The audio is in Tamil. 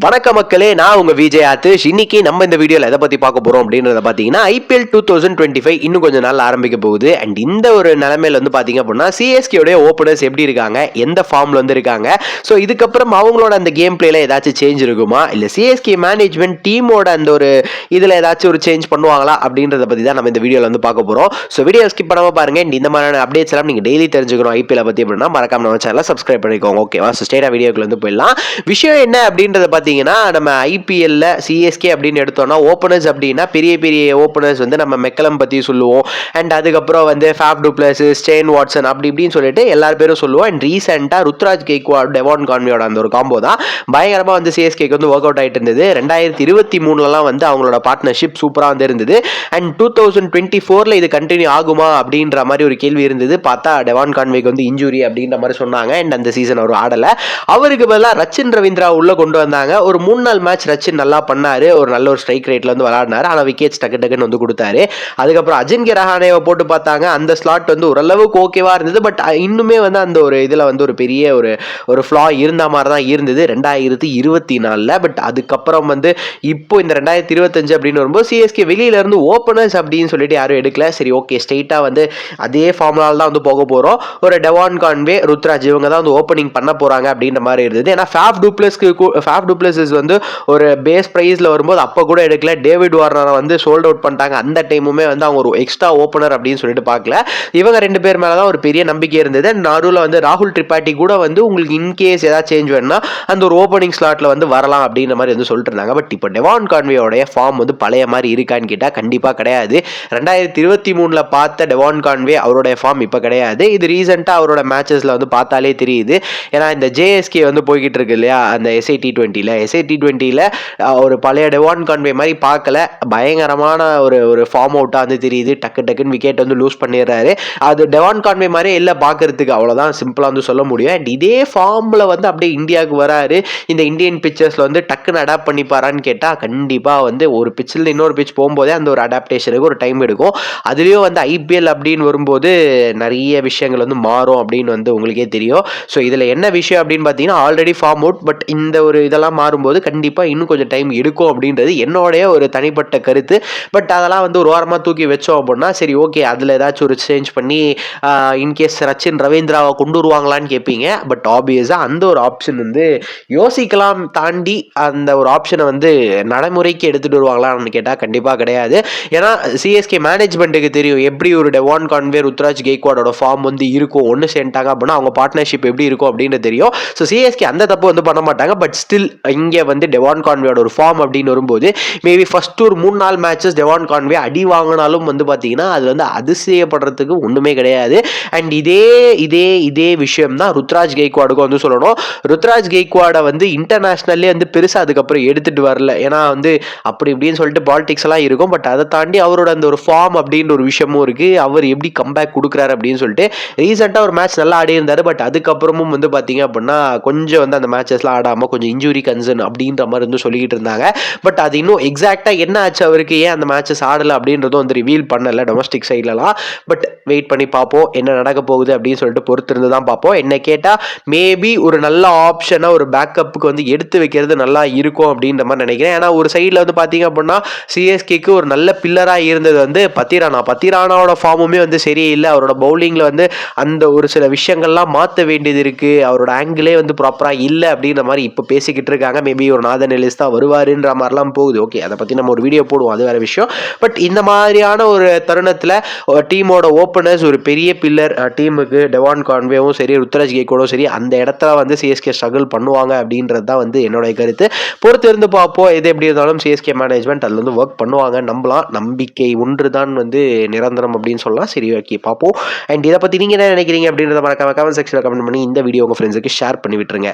வணக்க மக்களே, நான் உங்க விஜய் ஆதிஷ். இன்னைக்கு நம்ம இந்த வீடியோல எதை பத்தி பார்க்க போறோம் அப்படின்றத பாத்தீங்கன்னா, ஐபிஎல் 2025 இன்னும் கொஞ்ச நாள் ஆரம்பிக்க போகுது. அண்ட் இந்த ஒரு நிலைமையில வந்து பாத்தீங்க அப்படின்னா, சிஎஸ்கே உடைய ஓபனர்ஸ் எப்படி இருக்காங்க, எந்த ஃபார்ம்ல வந்து இருக்காங்க, ஸோ இதுக்கப்புறம் அவங்களோட அந்த கேம் பிளேல ஏதாச்சும் சேஞ்ச் இருக்குமா, இல்ல சிஎஸ்கே மேனேஜ்மெண்ட் டீமோட அந்த ஒரு இதுல ஏதாச்சும் ஒரு சேஞ்ச் பண்ணுவாங்களா அப்படின்றத பத்தி தான் நம்ம இந்த வீடியோல வந்து பார்க்க போறோம். ஸோ வீடியோ ஸ்கிப் பண்ணாம பாருங்க. இந்த மாதிரியான அப்டேட்ஸ் எல்லாம் நீங்க டெய்லி தெரிஞ்சுக்கணும் ஐபிஎல் பத்தி அப்படின்னா மறக்காம நம்ம சேனலை சப்ஸ்கிரைப் பண்ணிக்கோங்க. ஓகேவா? ஸோ ஸ்ட்ரெயிட்டா வீடியோக்குள்ள வந்து போயிடலாம். விஷயம் என்ன அப்படின்றத பார்த்தீங்கன்னா, நம்ம ஐபிஎல்ல சிஎஸ்கே அப்படின்னு எடுத்தோம்னா ஓப்பனர்ஸ் அப்படின்னா பெரிய பெரிய ஓப்பனர்ஸ் வந்து நம்ம மெக்கலம் பற்றி சொல்லுவோம். அண்ட் அதுக்கப்புறம் வந்து Faf du Plessis, Steyn Watson அப்படி இப்படின்னு சொல்லிட்டு எல்லாரும் பேரும் சொல்லுவோம். அண்ட் ரீசெண்டாக ருத்ராஜ் கெய்க்வாட், டெவான் கான்வேயோட அந்த ஒரு காம்போ தான் பயங்கரமாக வந்து சிஎஸ்கேக்கு வந்து ஒர்க் அவுட் ஆகிட்டு இருந்தது. 2023 வந்து அவங்களோட பார்ட்னர்ஷிப் சூப்பராக வந்து இருந்தது. அண்ட் 2024 இது கண்டினியூ ஆகுமா அப்படின்ற மாதிரி ஒரு கேள்வி இருந்தது. பார்த்தா டெவான் கான்வேக்கு வந்து இன்ஜுரி அப்படின்ற மாதிரி சொன்னாங்க. அண்ட் அந்த சீசன் அவர் ஆடலை. அவருக்கு பதிலாக ரச்சின் ரவீந்திரா உள்ள கொண்டு வந்தாங்க. ஒரு 3-4 மேட்ச் ரச்சின் நல்லா பண்ணாரு. ஒரு நல்ல ஒரு ஸ்ட்ரைக் ரேட்ல வந்து விளையாடினாரு. ஆனால் விக்கெட்ஸ் டக்குன்னு வந்து கொடுத்தாரு. அதுக்கப்புறம் அஜின்கே ரஹானேவை போட்டு பார்த்தாங்க. அந்த ஸ்லாட் வந்து ஓரளவுக்கு ஓகேவா இருந்தது. பட் இன்னுமே வந்து அந்த ஒரு இதில் வந்து ஒரு பெரிய ஒரு ஃப்ளா இருந்த மாதிரி தான் இருந்தது 2024. பட் அதுக்கப்புறம் வந்து இப்போ இந்த 2025 அப்படின்னு வரும்போது சிஎஸ்கே வெளியில இருந்து ஓப்பனர்ஸ் அப்படின்னு சொல்லிட்டு யாரும் எடுக்கல. சரி, ஓகே, ஸ்ட்ரெயிட்டா வந்து அதே ஃபார்முலால தான் வந்து போக போறோம். ஒரு டெவான் கான்வே, ருத்ராஜ் இவங்க தான் வந்து ஓப்பனிங் பண்ண போறாங்க அப்படின்ற மாதிரி இருந்தது. ஏன்னா ஃபேஃப் டுப்ளஸஸ் வந்து ஒரு பேஸ் பிரைஸ்ல வரும்போது அப்போ கூட எடுக்கல. டேவிட் வார்னரை வந்து சோல்ட் அவுட் பண்ணிட்டாங்க. அந்த டைமுமே வந்து அவங்க ஒரு எக்ஸ்ட்ரா ஓப்பனர் அப்படின்னு சொல்லிட்டு பார்க்கல. இவங்க 2 பேர் மேல தான் ஒரு பெரிய நம்பிக்கை இருந்தது. நடுவில் வந்து ராகுல் திரிபாட்டி கூட வந்து உங்களுக்கு இன்கேஸ் ஏதாவது சேஞ்ச் வேணும்னா அந்த ஒரு ஓப்பனிங் ஸ்லாட்ல வந்து வரலாம் அப்படின்ற மாதிரி வந்து சொல்லிட்டு இருந்தாங்க. பட் இப்போ டெவான் கான்வேயோடைய ஃபார்ம் வந்து பழைய மாதிரி இருக்கான்னு கேட்டால் கண்டிப்பாக கிடையாது. 2023 பார்த்த டெவான் கான்வே அவருடைய ஃபார்ம் இப்போ கிடையாது. இது ரீசெண்டாக அவரோட மேட்சஸ்ல வந்து பார்த்தாலே தெரியுது. ஏன்னா இந்த ஜேஎஸ்கே வந்து போய்கிட்டு இருக்கு இல்லையா, அந்த எஸ்ஐ டி20ல ஒரு பழைய டெவான் கான்வே மாதிரி பார்க்கல. பயங்கரமான ஒரு ஃபார்ம் அவுட்டாக வந்து தெரியுது. டக்குன்னு விக்கெட் வந்து லூஸ் பண்ணிடுறாரு. அது டெவான் கான்வே மாதிரியே இல்லை பார்க்கறதுக்கு, அவ்வளோதான் சிம்பிளாக வந்து சொல்ல முடியும். அண்ட் இதே ஃபார்மில் வந்து அப்படியே இந்தியாவுக்கு வராரு. இந்த இந்தியன் பிச்சர்ஸில் வந்து டக்குன்னு அடாப்ட் பண்ணிப்பாரான்னு கேட்டால் கண்டிப்பாக வந்து ஒரு பிச்சில் இன்னொரு பிச் போகும்போதே அந்த ஒரு அடாப்டேஷனுக்கு ஒரு டைம் எடுக்கும். அதுலேயும் வந்து ஐபிஎல் அப்படின்னு வரும்போது நிறைய விஷயங்கள் வந்து மாறும் அப்படின்னு வந்து உங்களுக்கே தெரியும். ஸோ இதில் என்ன விஷயம் அப்படின்னு பார்த்தீங்கன்னா, ஆல்ரெடி ஃபார்ம் அவுட். பட் இந்த ஒரு இதெல்லாம் மாறும்போது கண்டிப்பாக இன்னும் கொஞ்சம் டைம் எடுக்கும் அப்படின்றது என்னோடைய ஒரு தனிப்பட்ட கருத்து. பட் அதெல்லாம் வந்து ஒரு வாரமாக தூக்கி வச்சோம் அப்படின்னா சரி, ஓகே, அதில் ஏதாச்சும் ஒரு சேஞ்ச் பண்ணி இன்கேஸ் ரச்சின் ரவீந்திராவை கொண்டு வருவாங்களான்னு கேட்பீங்க. பட் ஆப்வியஸாக அந்த ஒரு ஆப்ஷன் வந்து யோசிக்கலாம் தாண்டி அந்த ஒரு ஆப்ஷனை வந்து நடைமுறைக்கு எடுத்துகிட்டு வருவாங்களான்னு கேட்டால் கண்டிப்பாக கிடையாது. ஏன்னா சிஎஸ்கே மேனேஜ்மெண்ட்டுக்கு தெரியும் எப்படி ஒரு டெவான் கான்வே, ருத்ராஜ் கெய்க்வாடோட ஃபார்ம் வந்து இருக்கும். ஒன்று சேர்ந்துட்டாங்க அப்படின்னா அவங்க பார்ட்னர்ஷிப் எப்படி இருக்கும் அப்படின்றது தெரியும். ஸோ சிஎஸ்கே அந்த தப்பு வந்து பண்ண மாட்டாங்க. பட் ஸ்டில் இங்கே வந்து டெவான் கான்வேயோட ஒரு ஃபார்ம் அப்படின்னு வரும்போது மேபி ஃபர்ஸ்ட் ஒரு 3-4 மேட்சஸ் டெவான் கான்வே அடி வாங்கினாலும் வந்து பார்த்தீங்கன்னா அது வந்து அதிசயப்படுறதுக்கு ஒன்றுமே கிடையாது. அண்ட் இதே விஷயம் தான் ருத்ராஜ் கெய்க்வாடுக்கும் வந்து சொல்லணும். ருத்ராஜ் கெய்க்வாடை வந்து இன்டர்நேஷனல்லே வந்து பெருசாக அதுக்கப்புறம் எடுத்துட்டு வரல. ஏன்னா வந்து அப்படி இப்படின்னு சொல்லிட்டு பாலிடிக்ஸ் எல்லாம் இருக்கும். பட் அதை தாண்டி அவரோட அந்த ஒரு ஃபார்ம் அப்படின்ற ஒரு விஷயமும் இருக்கு. அவர் எப்படி கம்பேக் கொடுக்குறாரு அப்படின்னு சொல்லிட்டு ரீசெண்டாக ஒரு மேட்ச் நல்லா ஆடி இருந்தாரு. பட் அதுக்கப்புறமும் வந்து பார்த்தீங்க அப்படின்னா கொஞ்சம் வந்து அந்த மேட்சஸ்லாம் ஆடாமல் கொஞ்சம் இன்ஜுரி கன்சர்ன் அப்படின்ற மாதிரி வந்து சொல்லிக்கிட்டு இருந்தாங்க. பட் அது இன்னும் எக்ஸாக்டாக என்ன ஆச்சு, அவருக்கு ஏன் அந்த மேட்சஸ் ஆடலை அப்படின்றதும் வந்து ரிவீல் பண்ணலை டொமஸ்டிக் சைட்லலாம். பட் வெயிட் பண்ணி பார்ப்போம் என்ன நடக்க போகுது அப்படின்னு சொல்லிட்டு பொறுத்திருந்து தான் பார்ப்போம். என்ன கேட்டால் மேபி ஒரு நல்ல ஆப்ஷனை ஒரு பேக்கப்புக்கு வந்து எடுத்து வைக்கிறது நல்லா இருக்கும் அப்படின்ற மாதிரி நினைக்கிறேன். ஏன்னா ஒரு சைடில் வந்து பார்த்தீங்க அப்படின்னா சிஎஸ்கேக்கு ஒரு நல்ல பில்லராக இருந்தது வந்து பத்திரானாவோட ஃபார்முமே வந்து சரியில்லை. அவரோட பவுலிங்கில் வந்து அந்த ஒரு சில விஷயங்கள்லாம் மாற்ற வேண்டியது இருக்குது. அவரோட ஆங்கிளே வந்து ப்ராப்பராக இல்லை அப்படின்ற மாதிரி இப்போ பேசிக்கிட்டு இருக்காங்க. மேபி ஒரு நாதன் எலிஸ் தான் வருவாருன்ற மாதிரிலாம் போகுது. ஓகே, அதை பற்றி நம்ம ஒரு வீடியோ போடுவோம், அது வேற விஷயம். பட் இந்த மாதிரியான ஒரு தருணத்தில் டீமோட ஓப்பனர்ஸ் ஒரு பெரிய பில்லர் டீமுக்கு டெவான் கான்வேவும் சரி, ருத்ராஜ் கெய்க்வாடும் சரி, அந்த இடத்துல வந்து சிஎஸ்கே ஸ்ட்ரகிள் பண்ணுவாங்க அப்படின்றது தான் வந்து என்னுடைய கருத்து. பொறுத்து இருந்து பார்ப்போம். எது எப்படி இருந்தாலும் சிஎஸ்கே மேனேஜ்மெண்ட் அதில் வந்து ஒர்க் பண்ணுவாங்க, நம்பலாம். நம்பிக்கை ஒன்று தான் வந்து நிரந்தரம் அப்படின்னு சொல்லலாம். சரி, ஓகே, பார்ப்போம். அண்ட் இதை பற்றி நீங்கள் என்ன நினைக்கிறீங்க அப்படின்றத மறக்காம கமெண்ட் செக்ஷனில் கமெண்ட் பண்ணி இந்த வீடியோ உங்கள் ஃப்ரெண்ட்ஸுக்கு ஷேர் பண்ணி விட்டுருங்க.